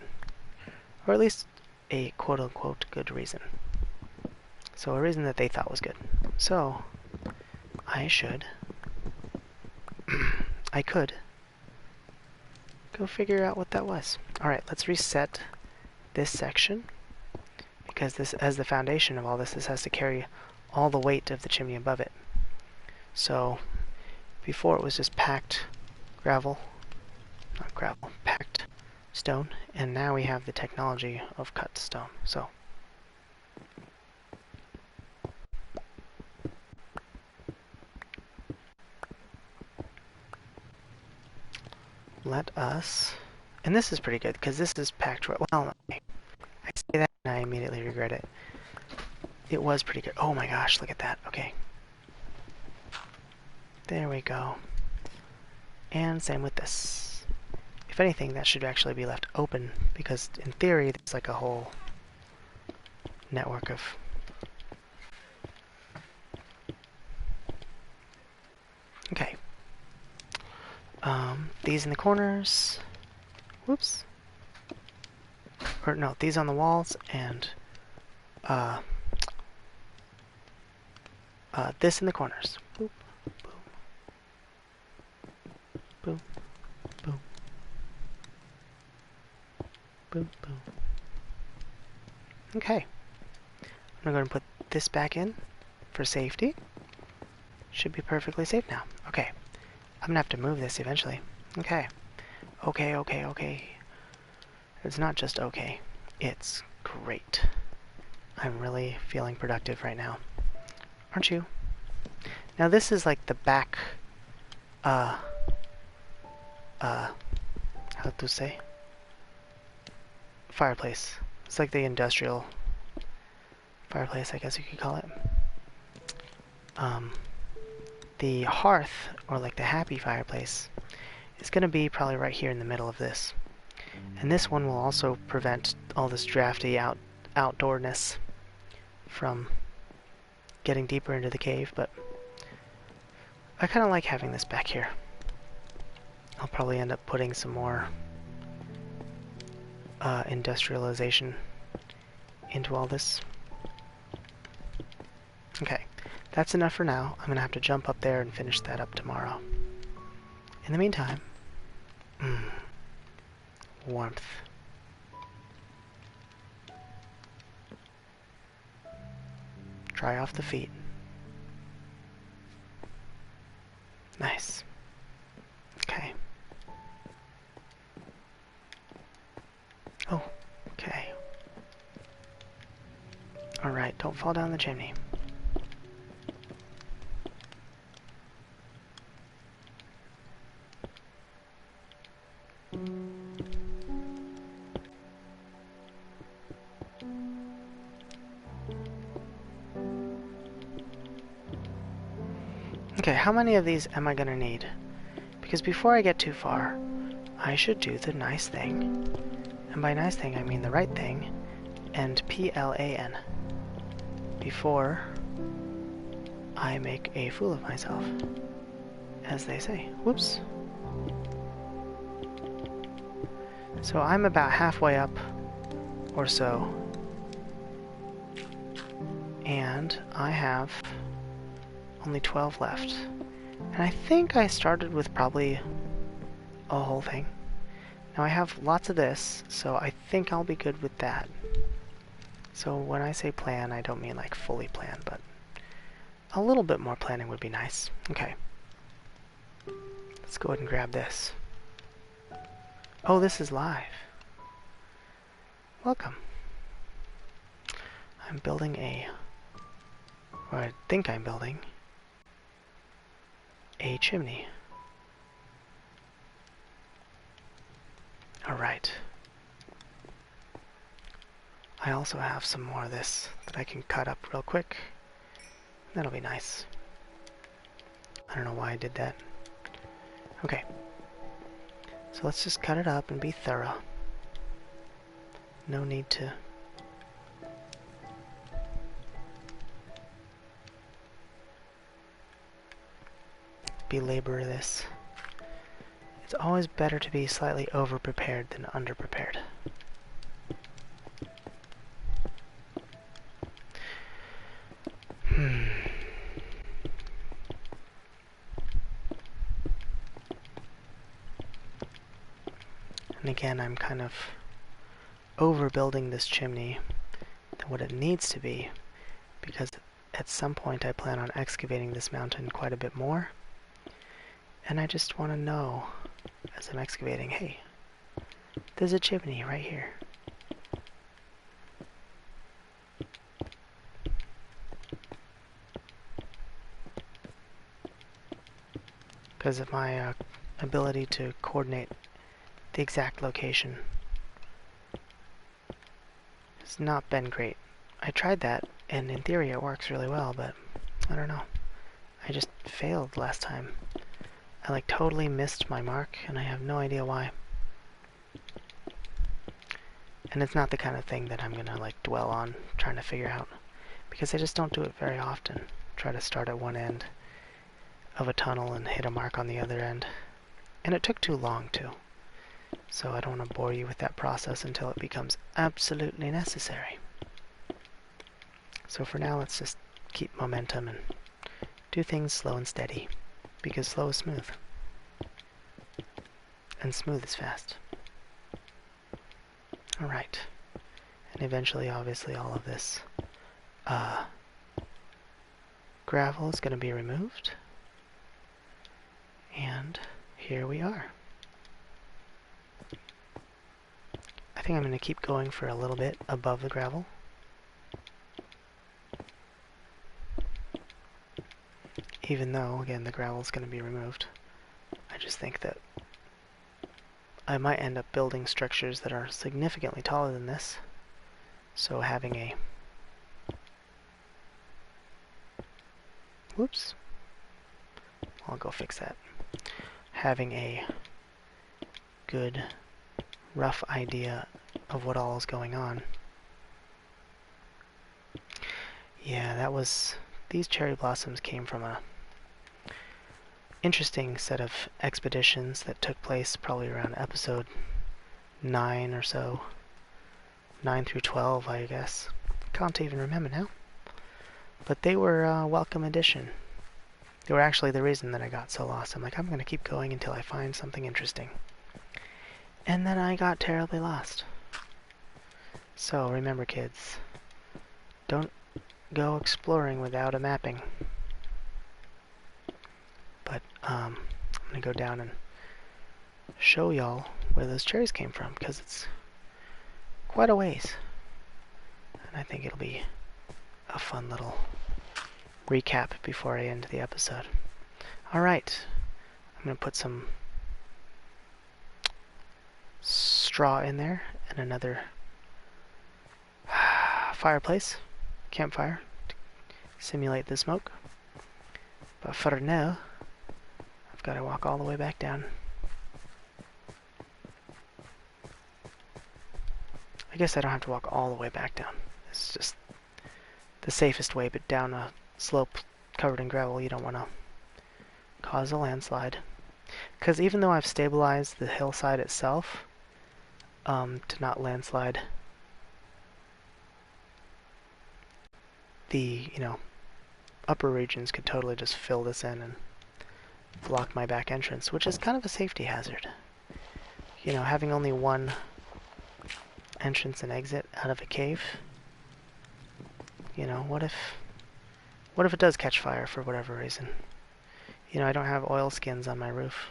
or at least a quote-unquote good reason. So a reason that they thought was good. So I could go figure out what that was. Alright, let's reset this section, because this, as the foundation of all this has to carry all the weight of the chimney above it. So before it was just packed packed stone, and now we have the technology of cut stone. So let us, and this is pretty good because this is packed, well, I say that and I immediately regret it. It was pretty good. Oh my gosh, look at that. Okay. There we go. And same with this. If anything, that should actually be left open, because in theory, there's like a whole network of... Okay. These in the corners. Whoops. Or no, these on the walls, and this in the corners. Boop, boom, boom, boom, boom, boom. Okay. I'm gonna go and put this back in for safety. Should be perfectly safe now. Okay. I'm gonna have to move this eventually. Okay. Okay, okay, okay. It's not just okay. It's great. I'm really feeling productive right now. Aren't you? Now this is like the back, how to say? Fireplace. It's like the industrial fireplace, I guess you could call it. The hearth, or like the happy fireplace, is going to be probably right here in the middle of this. And this one will also prevent all this drafty outdoorness from getting deeper into the cave, but I kind of like having this back here. I'll probably end up putting some more industrialization into all this. Okay, that's enough for now. I'm gonna have to jump up there and finish that up tomorrow. In the meantime, warmth. Dry off the feet. Nice. Okay. Oh, okay. Alright, don't fall down the chimney. Okay, how many of these am I gonna need? Because before I get too far, I should do the nice thing. And by nice thing, I mean the right thing. And PLAN. Before I make a fool of myself. As they say. Whoops. So I'm about halfway up, or so. And I have only 12 left. And I think I started with probably a whole thing. Now I have lots of this, so I think I'll be good with that. So when I say plan, I don't mean like fully plan, but a little bit more planning would be nice. Okay. Let's go ahead and grab this. Oh, this is live. Welcome. I'm building or I think I'm building a chimney. Alright. I also have some more of this that I can cut up real quick. That'll be nice. I don't know why I did that. Okay. So let's just cut it up and be thorough. No need to belabor this. It's always better to be slightly over-prepared than under-prepared. And again, I'm kind of overbuilding this chimney than what it needs to be, because at some point I plan on excavating this mountain quite a bit more, and I just want to know as I'm excavating, hey, there's a chimney right here. Because of my ability to coordinate the exact location has not been great. I tried that, and in theory it works really well, but I don't know. I just failed last time. I like totally missed my mark, and I have no idea why. And it's not the kind of thing that I'm gonna like dwell on trying to figure out, because I just don't do it very often. Try to start at one end of a tunnel and hit a mark on the other end. And it took too long too. So I don't want to bore you with that process until it becomes absolutely necessary. So for now, let's just keep momentum and do things slow and steady, because slow is smooth. And smooth is fast. Alright. And eventually, obviously, all of this gravel is going to be removed. And here we are. I think I'm going to keep going for a little bit above the gravel. Even though, again, the gravel is going to be removed. I just think that I might end up building structures that are significantly taller than this. So having a... Whoops. I'll go fix that. Having a good rough idea of what all is going on. Yeah, that was... These cherry blossoms came from a interesting set of expeditions that took place probably around episode 9 or so. 9 through 12, I guess. Can't even remember now. But they were a welcome addition. They were actually the reason that I got so lost. I'm like, I'm going to keep going until I find something interesting. And then I got terribly lost. So remember, kids, don't go exploring without a mapping. But I'm going to go down and show y'all where those cherries came from, because it's quite a ways. And I think it'll be a fun little recap before I end the episode. Alright, I'm going to put some straw in there and another fireplace, campfire, to simulate the smoke. But for now, I've got to walk all the way back down. I guess I don't have to walk all the way back down. It's just the safest way, but down a slope covered in gravel, you don't want to cause a landslide. Because even though I've stabilized the hillside itself to not landslide the, upper regions, could totally just fill this in and block my back entrance, which is kind of a safety hazard. Having only one entrance and exit out of a cave, what What if it does catch fire for whatever reason? You know, I don't have oil skins on my roof.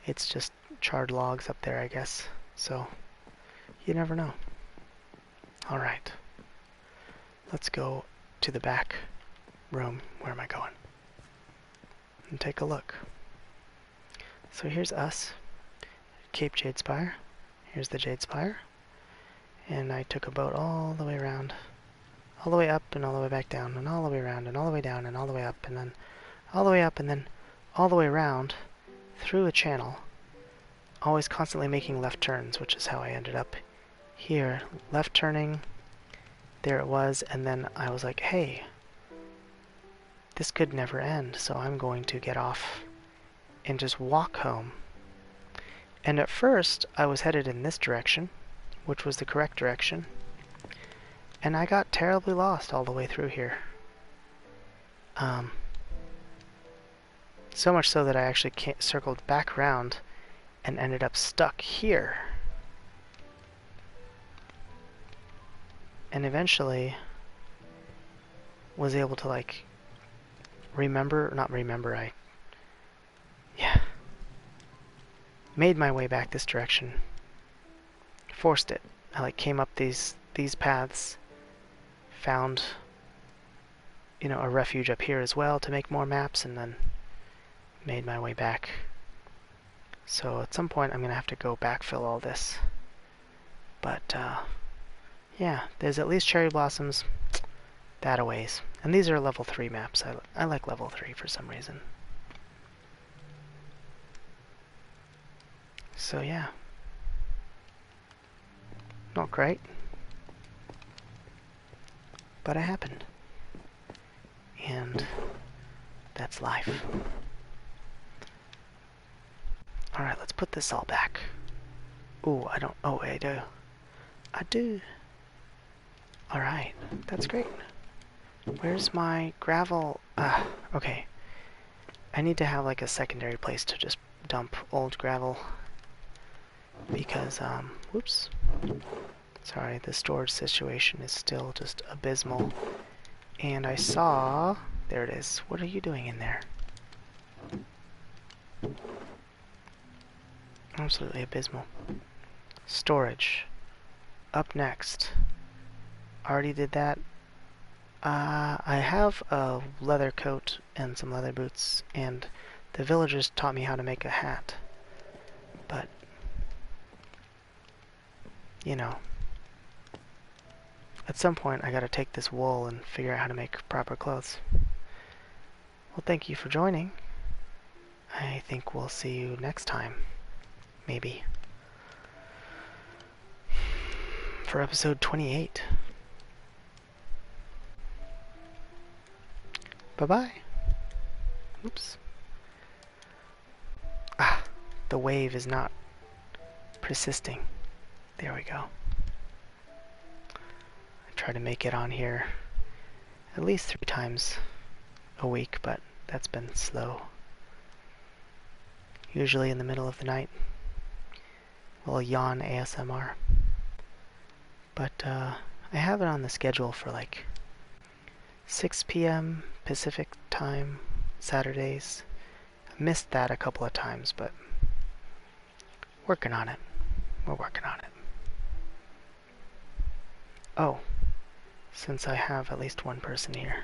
It's just charred logs up there, I guess. So, you never know. Alright. Let's go to the back room. Where am I going? And take a look. So here's us. Cape Jade Spire. Here's the Jade Spire. And I took a boat all the way around. All the way up and all the way back down. And all the way around and all the way down and all the way up. And then all the way up and then all the way around through a channel. Always constantly making left turns, which is how I ended up here. Left turning. There it was. And then I was like, hey, this could never end. So I'm going to get off and just walk home. And at first, I was headed in this direction, which was the correct direction, and I got terribly lost all the way through here. So much so that I actually circled back around and ended up stuck here. And eventually was able to, like, made my way back this direction. Forced it. I like came up these paths, found, you know, a refuge up here as well to make more maps, and then made my way back. So at some point I'm gonna have to go backfill all this. But yeah, there's at least cherry blossoms that a ways. And these are level 3 maps. I like level 3 for some reason. So yeah. Not great. But it happened. And that's life. Alright, let's put this all back. Ooh, I don't... Oh, I do. I do. Alright, that's great. Where's my gravel? Okay. I need to have like a secondary place to just dump old gravel. Because, whoops. Sorry, the storage situation is still just abysmal. And I saw... There it is. What are you doing in there? Absolutely abysmal. Storage. Up next. Already did that. I have a leather coat and some leather boots, and the villagers taught me how to make a hat. But, you know, at some point I gotta take this wool and figure out how to make proper clothes. Well, thank you for joining. I think we'll see you next time. Maybe. For episode 28. Bye-bye. Oops. Ah, the wave is not persisting. There we go. I try to make it on here at least 3 times a week, but that's been slow. Usually in the middle of the night. We'll yawn ASMR. But I have it on the schedule for like 6 p.m. Pacific time, Saturdays. I missed that a couple of times, but working on it. We're working on it. Oh, since I have at least one person here,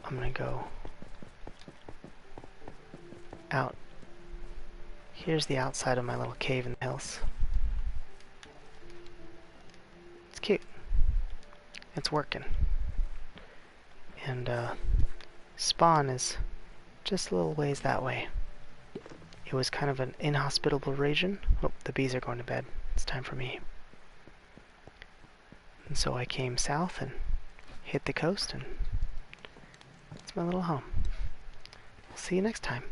I'm gonna go out. Here's the outside of my little cave in the hills. It's cute. It's working. And spawn is just a little ways that way. It was kind of an inhospitable region. Oh, the bees are going to bed. It's time for me. And so I came south and hit the coast, and it's my little home. We'll see you next time.